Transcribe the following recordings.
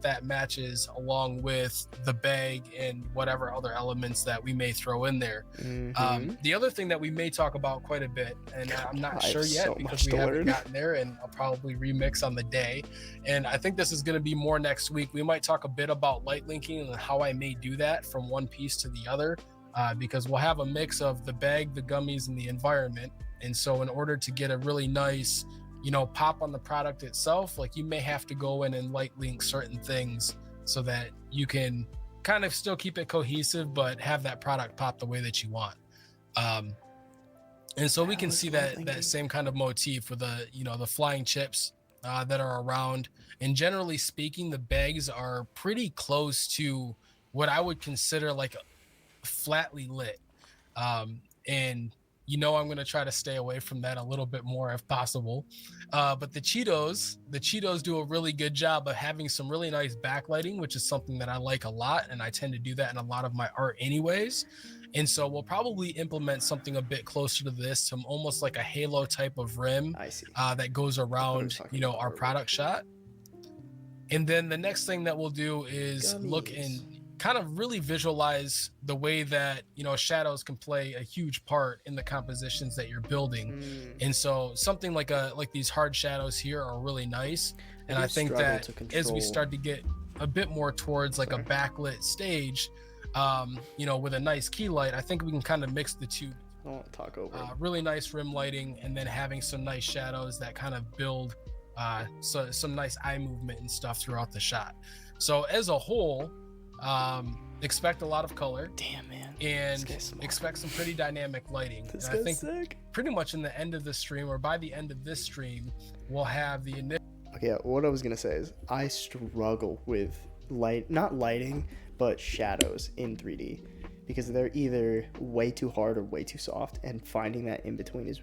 that matches along with the bag and whatever other elements that we may throw in there. Mm-hmm. The other thing that we may talk about quite a bit, and I'm not I have sure yet so because much we to haven't learn. gotten there, and I'll probably remix on the day. And I think this is going to be more next week. We might talk a bit about light linking and how I may do that from one piece to the other, because we'll have a mix of the bag, the gummies, and the environment. And so, in order to get a really nice, pop on the product itself, like you may have to go in and light link certain things so that you can kind of still keep it cohesive, but have that product pop the way that you want. Um, and so we How can is see light that linking? same kind of motif with the flying chips that are around. And generally speaking, the bags are pretty close to what I would consider like flatly lit. And I'm going to try to stay away from that a little bit more if possible. But the Cheetos do a really good job of having some really nice backlighting, which is something that I like a lot, and I tend to do that in a lot of my art anyways. And so we'll probably implement something a bit closer to this, some almost like a halo type of rim I see. that goes I thought he was around, talking about our artwork. product shot. And then the next thing that we'll do is look Gummies. and kind of really visualize the way that, shadows can play a huge part in the compositions that you're building. Mm. And so something like these hard shadows here are really nice. I And do I think struggle that to as we control. start to get a bit more towards like a Sorry. backlit stage, with a nice key light, I think we can kind of mix the two. I don't want to talk over him. Really nice rim lighting, and then having some nice shadows that kind of build some nice eye movement and stuff throughout the shot. So as a whole, expect a lot of color Damn, man. and This guy's smart. expect some pretty dynamic lighting. This And I guy's think sick. pretty much in the end of the stream, or by the end of this stream, we'll have the initial. Okay, what I was gonna say is I struggle with not lighting, but shadows in 3D because they're either way too hard or way too soft, and finding that in between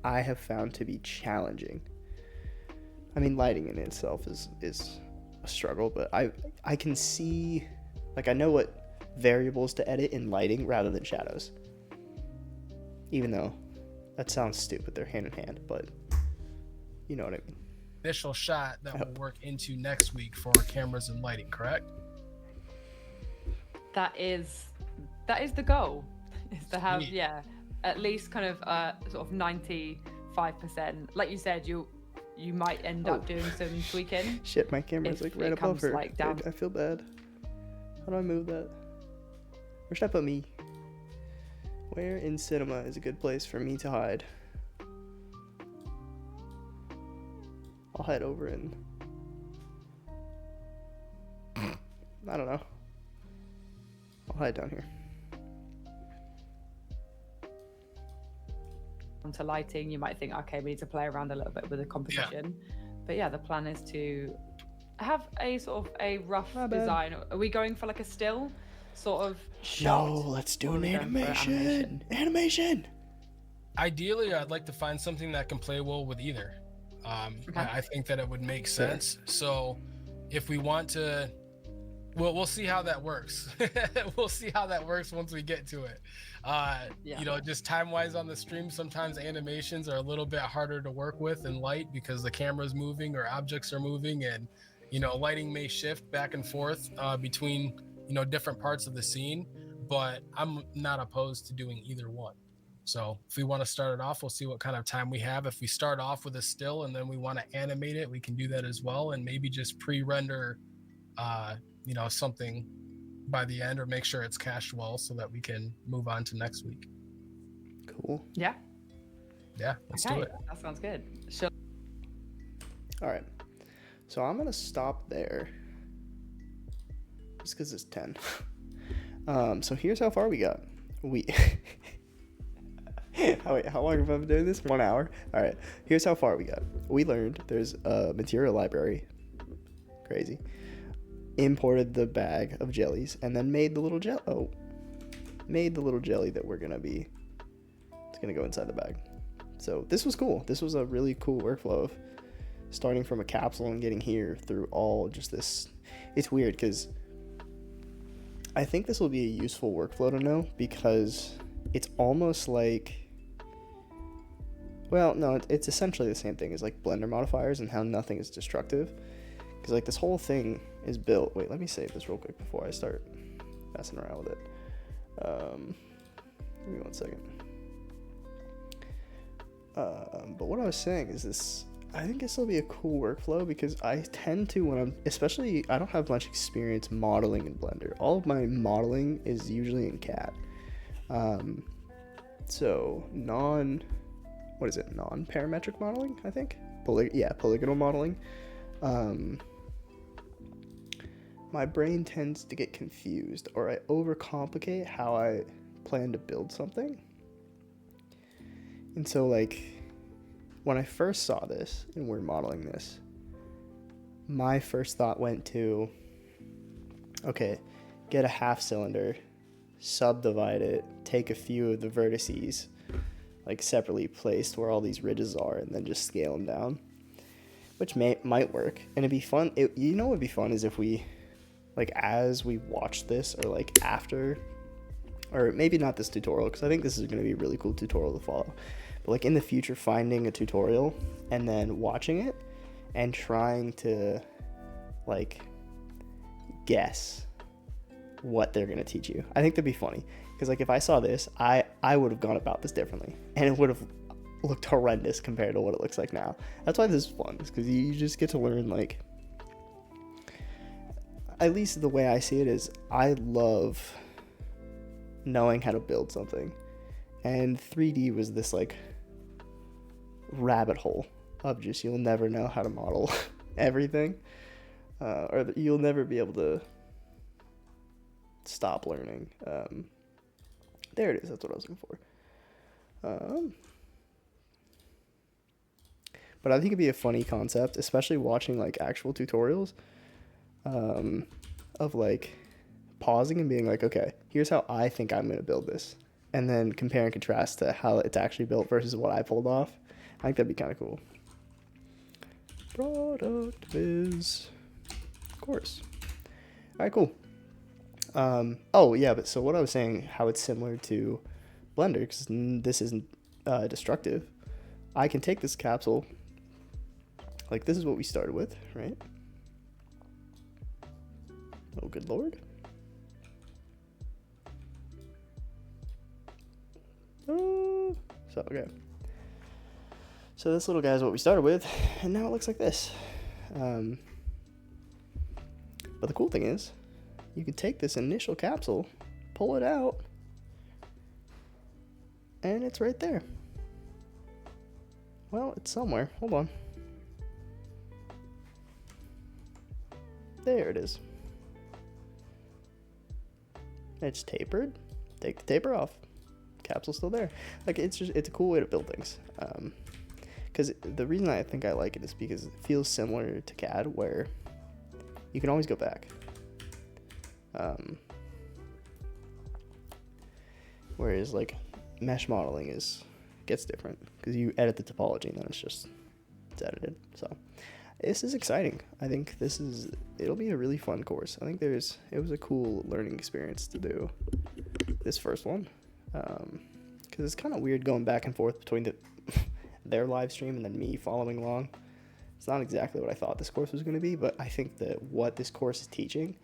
I have found to be challenging. I mean, lighting in itself is a struggle, but I can see, like, I know what variables to edit in lighting rather than shadows. Even though that sounds stupid, they're hand in hand, but you know what I mean. Initial shot that will work into next week for cameras and lighting, correct? That is the goal, is to have Sweet. at least kind of sort of 95%. Like you said, you might end up doing some tweaking. Shit, my camera's If like right it above comes, her. like, down. I feel bad. How do I move that? Where should I put me? Where in cinema is a good place for me to hide? I'll hide over in... I don't know. I'll hide down here. Onto lighting, you might think, okay, we need to play around a little bit with the composition. But yeah, the plan is to have a sort of a rough My bad. design. Are we going for like a still sort of shot? No, let's do or are an we going for animation. Animation! Ideally, I'd like to find something that can play well with either. Okay. I think that it would make sense. So if we want to, we'll see how that works. We'll see how that works once we get to it. Just time wise on the stream, sometimes animations are a little bit harder to work with in light because the camera's moving or objects are moving, and lighting may shift back and forth between different parts of the scene. But I'm not opposed to doing either one. So if we want to start it off, we'll see what kind of time we have. If we start off with a still and then we want to animate it, we can do that as well, and maybe just pre-render something by the end, or make sure it's cached well so that we can move on to next week. Cool. Yeah. Yeah, let's do it. That sounds good. Sure. Alright. So I'm gonna stop there. Just because it's 10. So here's how far we got. How long have I been doing this? 1 hour? Alright. Here's how far we got. We learned there's a material library. Crazy. Imported the bag of jellies and then made the little jelly that it's gonna go inside the bag. So this was cool. This was a really cool workflow of starting from a capsule and getting here through all just this. It's weird because I think this will be a useful workflow to know, because it's almost like, well, no, it's essentially the same thing as like Blender modifiers and how nothing is destructive. because like this whole thing is built. Wait, let me save this real quick before I start messing around with it. Give me 1 second. But what I was saying is this, I think this will be a cool workflow, because I tend to, when I'm, especially, I don't have much experience modeling in Blender. All of my modeling is usually in CAD. So non-parametric modeling, I think? Polygonal modeling. My brain tends to get confused, or I overcomplicate how I plan to build something. And so, like, when I first saw this and we're modeling this, my first thought went to, okay, get a half cylinder, subdivide it, take a few of the vertices, like separately placed where all these ridges are, and then just scale them down, which might work. And it'd be fun. You know what would be fun is if we, like, as we watch this, or like after, or maybe not this tutorial, because I think this is going to be a really cool tutorial to follow, but like in the future, finding a tutorial and then watching it and trying to like guess what they're going to teach you. I think that'd be funny, because like if I saw this, I would have gone about this differently, and it would have looked horrendous compared to what it looks like now. That's why this is fun, because you just get to learn, like, at least the way I see it is, I love knowing how to build something, and 3D was this like rabbit hole of just, you'll never know how to model everything, or you'll never be able to stop learning. There it is. That's what I was looking for. But I think it'd be a funny concept, especially watching like actual tutorials, of like pausing and being like, okay, here's how I think I'm going to build this, and then compare and contrast to how it's actually built versus what I pulled off. I think that'd be kind of cool. Product viz course. All right, cool. Oh yeah, but so what I was saying, how it's similar to Blender, because this isn't destructive. I can take this capsule, like this is what we started with, right? Oh, good Lord. So, okay. So this little guy is what we started with, and now it looks like this. But the cool thing is, you can take this initial capsule, pull it out, and it's right there. Well, it's somewhere. Hold on. There it is. It's tapered. Take the taper off. Capsule's still there. Like, it's a cool way to build things. Because the reason I think I like it is because it feels similar to CAD, where you can always go back. Whereas like mesh modeling gets different, because you edit the topology and then it's edited. So this is exciting. I think it'll be a really fun course. I think it was a cool learning experience to do this first one, because it's kind of weird going back and forth between their live stream and then me following along. It's not exactly what I thought this course was going to be, but I think that what this course is teaching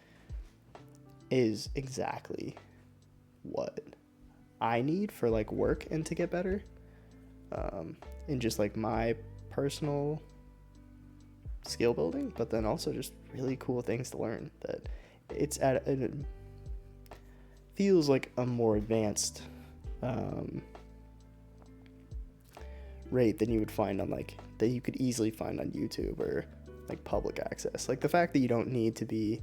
is exactly what I need for like work and to get better, in just like my personal skill building, but then also just really cool things to learn, that it's it feels like a more advanced rate than you would find on that you could easily find on YouTube or like public access. Like the fact that you don't need to be,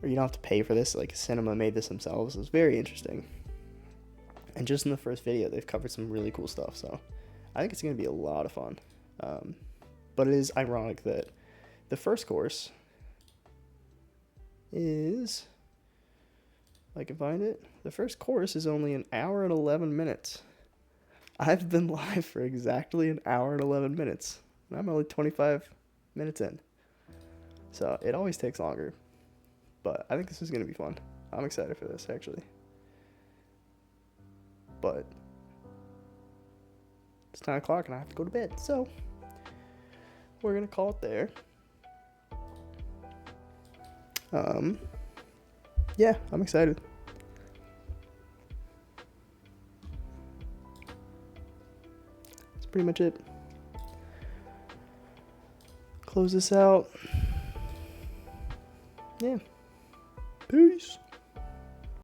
or you don't have to pay for this, like Cinema made this themselves, is very interesting. And just in the first video, they've covered some really cool stuff. So I think it's going to be a lot of fun. But it is ironic that the first course is, I can find it. The first course is only 1 hour and 11 minutes. I've been live for exactly 1 hour and 11 minutes. And I'm only 25 minutes in. So it always takes longer. But I think this is going to be fun. I'm excited for this, actually. But it's 9 o'clock and I have to go to bed. So we're going to call it there. Yeah, I'm excited. That's pretty much it. Close this out. Yeah. Peace.